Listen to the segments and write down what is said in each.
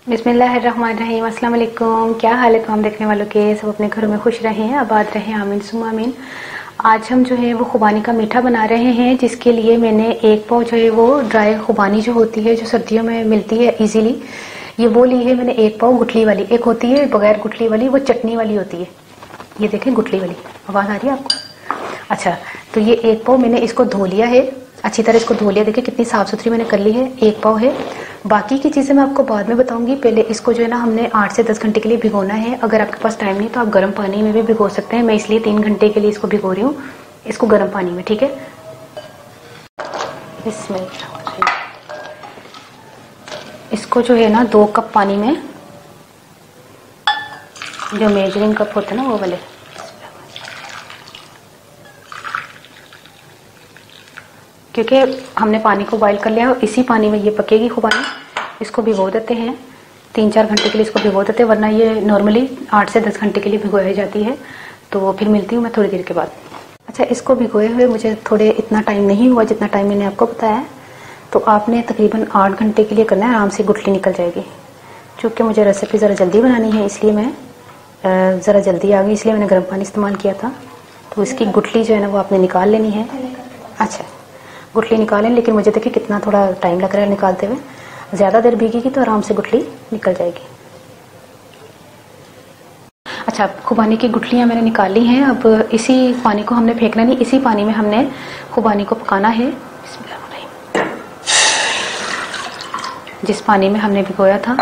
बिस्मिल्लाहिर्रहमानिर्रहीम। अस्सलाम वालेकुम। क्या हाल है तमाम देखने वालों के? सब अपने घरों में खुश रहें, आबाद रहें, आमीन सुम्मा आमीन। आज हम जो है वो खुबानी का मीठा बना रहे हैं, जिसके लिए मैंने एक पाव जो है वो ड्राई खुबानी जो होती है, जो सर्दियों में मिलती है इजीली, ये वो ली है मैंने। एक पाव गुठली वाली, एक होती है बगैर गुठली वाली, वो चटनी वाली होती है। ये देखें गुठली वाली, आवाज आ रही है आपको? अच्छा, तो ये एक पाव मैंने इसको धो लिया है, अच्छी तरह इसको धो लिया। देखिए कितनी साफ सुथरी मैंने कर ली है। एक पाव है। बाकी की चीजें मैं आपको बाद में बताऊंगी। पहले इसको जो है ना हमने 8 से 10 घंटे के लिए भिगोना है। अगर आपके पास टाइम नहीं तो आप गर्म पानी में भी भिगो सकते हैं। मैं इसलिए 3 घंटे के लिए इसको भिगो रही हूँ, इसको गर्म पानी में। ठीक है, इसमें इसको जो है ना 2 कप पानी में, जो मेजरिंग कप होते हैं ना वो वाले, क्योंकि हमने पानी को बॉईल कर लिया और इसी पानी में ये पकेगी खुबानी। इसको भिगो देते हैं 3-4 घंटे के लिए, इसको भिगो देते हैं, वरना ये नॉर्मली 8 से 10 घंटे के लिए भिगोई जाती है। तो फिर मिलती हूँ मैं थोड़ी देर के बाद। अच्छा, इसको भिगोए हुए मुझे थोड़े इतना टाइम नहीं हुआ जितना टाइम मैंने आपको बताया है। तो आपने तकरीबन 8 घंटे के लिए करना है, आराम से गुठली निकल जाएगी। चूँकि मुझे रेसिपी ज़रा जल्दी बनानी है, इसलिए मैं ज़रा जल्दी आ गई, इसलिए मैंने गर्म पानी इस्तेमाल किया था। तो इसकी गुठली जो है ना वो आपने निकाल लेनी है। अच्छा, गुठली निकालें, लेकिन मुझे देखिए कितना थोड़ा टाइम लग रहा है निकालते हुए। ज़्यादा देर भीगेगी तो आराम से गुठली निकल जाएगी। अच्छा, खुबानी की गुठलियाँ मैंने निकाली हैं। अब इसी पानी को हमने फेंकना नहीं, इसी पानी में हमने खुबानी को पकाना है। जिस पानी में हमने भिगोया था।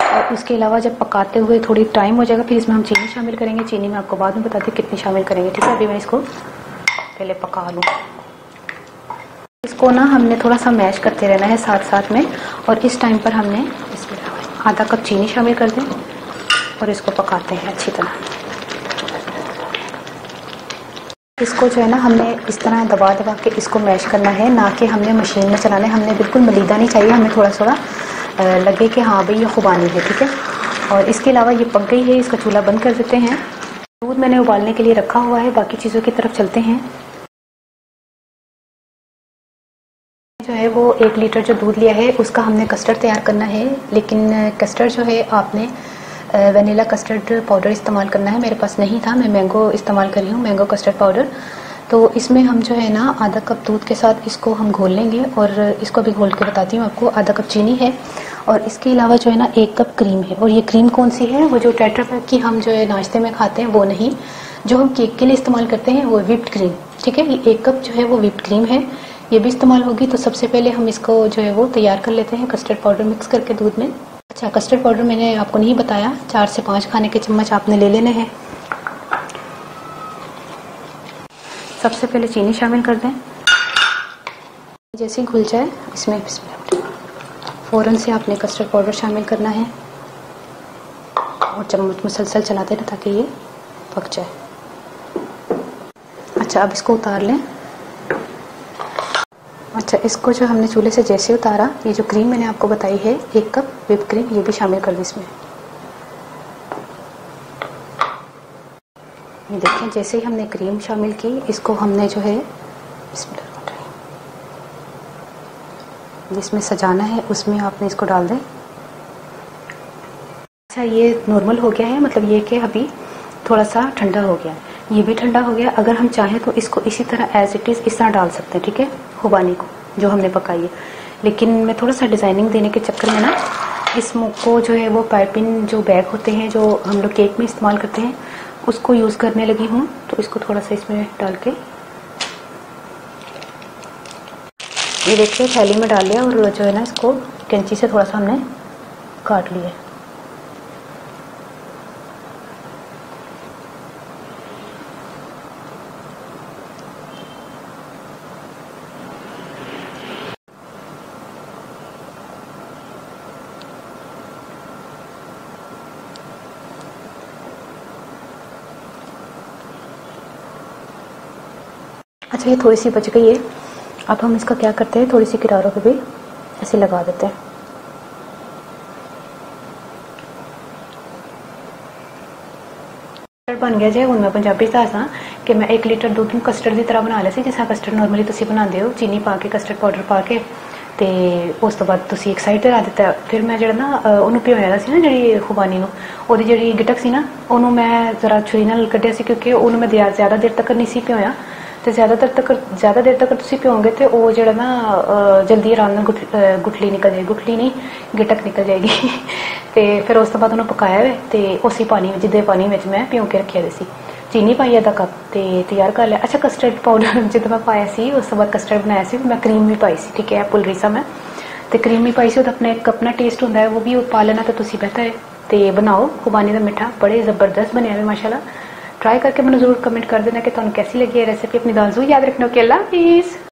और उसके अलावा जब पकाते हुए थोड़ी टाइम हो जाएगा, फिर इसमें हम चीनी शामिल करेंगे। चीनी मैं आपको बाद में बताती हूँ कितनी शामिल करेंगे। ठीक है, अभी मैं इसको पहले पका लूँ। इसको ना हमने थोड़ा सा मैश करते रहना है साथ साथ में। और इस टाइम पर हमने इसमें आधा कप चीनी शामिल कर दें और इसको पकाते हैं अच्छी तरह। इसको जो है ना हमने इस तरह दबा दबा के इसको मैश करना है, ना कि हमने मशीन में चलाना है। हमने बिल्कुल मलीदा नहीं चाहिए, हमें थोड़ा थोड़ा लगे कि हाँ भाई ये खुबानी है। ठीक है, और इसके अलावा ये पक गई है, इसका चूल्हा बंद कर देते हैं। दूध मैंने उबालने के लिए रखा हुआ है, बाकी चीज़ों की तरफ चलते हैं। जो है वो 1 लीटर जो दूध लिया है उसका हमने कस्टर्ड तैयार करना है। लेकिन कस्टर्ड जो है आपने वनीला कस्टर्ड पाउडर इस्तेमाल करना है। मेरे पास नहीं था, मैं मैंगो इस्तेमाल कर रही हूँ, मैंगो कस्टर्ड पाउडर। तो इसमें हम जो है ना आधा कप दूध के साथ इसको हम घोल लेंगे, और इसको भी घोल के बताती हूँ आपको। आधा कप चीनी है, और इसके अलावा जो है ना 1 कप क्रीम है। और ये क्रीम कौन सी है? वो जो टेट्रा पैक की हम जो है नाश्ते में खाते हैं वो नहीं, जो हम केक के लिए इस्तेमाल करते हैं, वो व्हिप्ड क्रीम। ठीक है, ये 1 कप जो है वो व्हिप्ड क्रीम है, ये भी इस्तेमाल होगी। तो सबसे पहले हम इसको जो है वो तैयार कर लेते हैं, कस्टर्ड पाउडर मिक्स करके दूध में। अच्छा, कस्टर्ड पाउडर मैंने आपको नहीं बताया, 4 से 5 खाने के चम्मच आपने ले लेने हैं। सबसे पहले चीनी शामिल कर दें। जैसे ही घुल जाए इसमें फ़ौरन से आपने कस्टर्ड पाउडर शामिल करना है, और चम्मच मुसलसल चलाते रहें ताकि ये पक जाए। अच्छा, अब इसको उतार लें। अच्छा, इसको जो हमने चूल्हे से जैसे उतारा, ये जो क्रीम मैंने आपको बताई है 1 कप व्हिप क्रीम, ये भी शामिल कर दें इसमें। ये देखें, जैसे ही हमने क्रीम शामिल की, इसको हमने जो है जिसमें सजाना है उसमें आपने इसको डाल दें। अच्छा, ये नॉर्मल हो गया है, मतलब ये कि अभी थोड़ा सा ठंडा हो गया है। ये भी ठंडा हो गया। अगर हम चाहें तो इसको इसी तरह एज इट इज़ इस तरह डाल सकते हैं। ठीक है, खुबानी को जो हमने पकाई है। लेकिन मैं थोड़ा सा डिज़ाइनिंग देने के चक्कर में ना इस मुख को जो है वो पाइपिंग जो बैग होते हैं जो हम लोग केक में इस्तेमाल करते हैं, उसको यूज़ करने लगी हूँ। तो इसको थोड़ा सा इसमें डाल के, ये देखिए थैली में डाल लिया, और जो है ना इसको कैंची से थोड़ा सा हमने काट लिया। अच्छा, ये थोड़ी सी बच गई है। अब हम इसका क्या करते हैं, थोड़ी सी किनारों पे भी ऐसे लगा देते हैं। बन गया जो हूँ मैं पंजाबी दसा कि मैं 1 लीटर दूध में कस्टर्ड की तरह बना लिया, जिस तरह कस्टर्ड नॉर्मली तुम बनाते हो, चीनी पा के कस्टर्ड पाउडर पा के ਤੇ ਉਸ ਤੋਂ ਬਾਅਦ ਤੁਸੀਂ ਇੱਕ ਸਾਈਡ ਤੇ ਰੱਖ ਦਿੱਤਾ। ਫਿਰ ਮੈਂ ਜਿਹੜਾ ਨਾ ਉਹਨੂੰ ਭਿਓਇਆ ਦਾ ਸੀ ਨਾ, ਜਿਹੜੀ ਖੁਬਾਨੀ ਨੂੰ, ਉਹਦੀ ਜਿਹੜੀ ਗਿਟਕ ਸੀ ਨਾ, ਉਹਨੂੰ ਮੈਂ ਜ਼ਰਾ ਛੁਰੀ ਨਾਲ ਕੱਢਿਆ ਸੀ, ਕਿਉਂਕਿ ਉਹਨੂੰ ਮੈਂ ਜ਼ਿਆਦਾ ਦੇਰ ਤੱਕ ਨਹੀਂ ਸੀ ਭਿਓਇਆ। ਤੇ ਜ਼ਿਆਦਾ ਦੇਰ ਤੱਕ ਤੁਸੀਂ ਭਿਓਗੇ ਤੇ ਉਹ ਜਿਹੜਾ ਨਾ ਜਲਦੀ ਆਰਾਮ ਨਾਲ ਗੁਠਲੀ ਨਿਕਲ ਜਾਏਗੀ, ਗੁਠਲੀ ਨਹੀਂ ਗਿਟਕ ਨਿਕਲ ਜਾਏਗੀ। ਤੇ ਫਿਰ ਉਸ ਤੋਂ ਬਾਅਦ ਉਹਨੂੰ ਪਕਾਇਆ ਵੇ, ਤੇ ਉਸੇ ਪਾਣੀ ਵਿੱਚ, ਜਿੱਦੇ ਪਾਣੀ ਵਿੱਚ ਮੈਂ ਭਿਓ ਕੇ ਰੱਖਿਆ ਸੀ। ਚੀਨੀ ਪਾਈ ਅੱਧਾ ਕੱਪ ਤੇ ਤਿਆਰ ਕਰ ਲਿਆ। ਅੱਛਾ, ਕਸਟਰਡ ਪਾਊਡਰ ਜਦੋਂ ਮੈਂ ਪਾਇਆ ਸੀ, ਉਸ ਤੋਂ ਬਾਅਦ ਕਸਟਰਡ ਬਣਾਇਆ ਸੀ, ਮੈਂ ਕਰੀਮ ਵੀ ਪਾਈ ਸੀ, ਠੀਕ ਹੈ, ਭੁੱਲ ਰਹੀ ਸਾਂ ਮੈਂ। ਤੇ ਕਰੀਮ ਵੀ ਪਾਈ ਸੀ, ਉਹਦਾ ਆਪਣਾ ਇੱਕ ਆਪਣਾ ਟੇਸਟ ਹੁੰਦਾ ਹੈ, ਉਹ ਵੀ ਪਾ ਲੈਣਾ ਤਾਂ ਤੁਸੀਂ ਬਿਹਤਰ ਹੈ। ਤੇ ਬਣਾਓ ਖੁਬਾਨੀ ਦਾ ਮਿੱਠਾ, ਬੜੇ ਜ਼ਬਰਦस्त ਬਣਿਆ ਵੇ माशाल्लाह। ट्राई करके मैंने जरूर कमेंट कर देना कि तुहानू कैसी लगी है रेसिपी। अपनी दाल जरूर याद रखना। ओके, अल्लाह हाफिज़।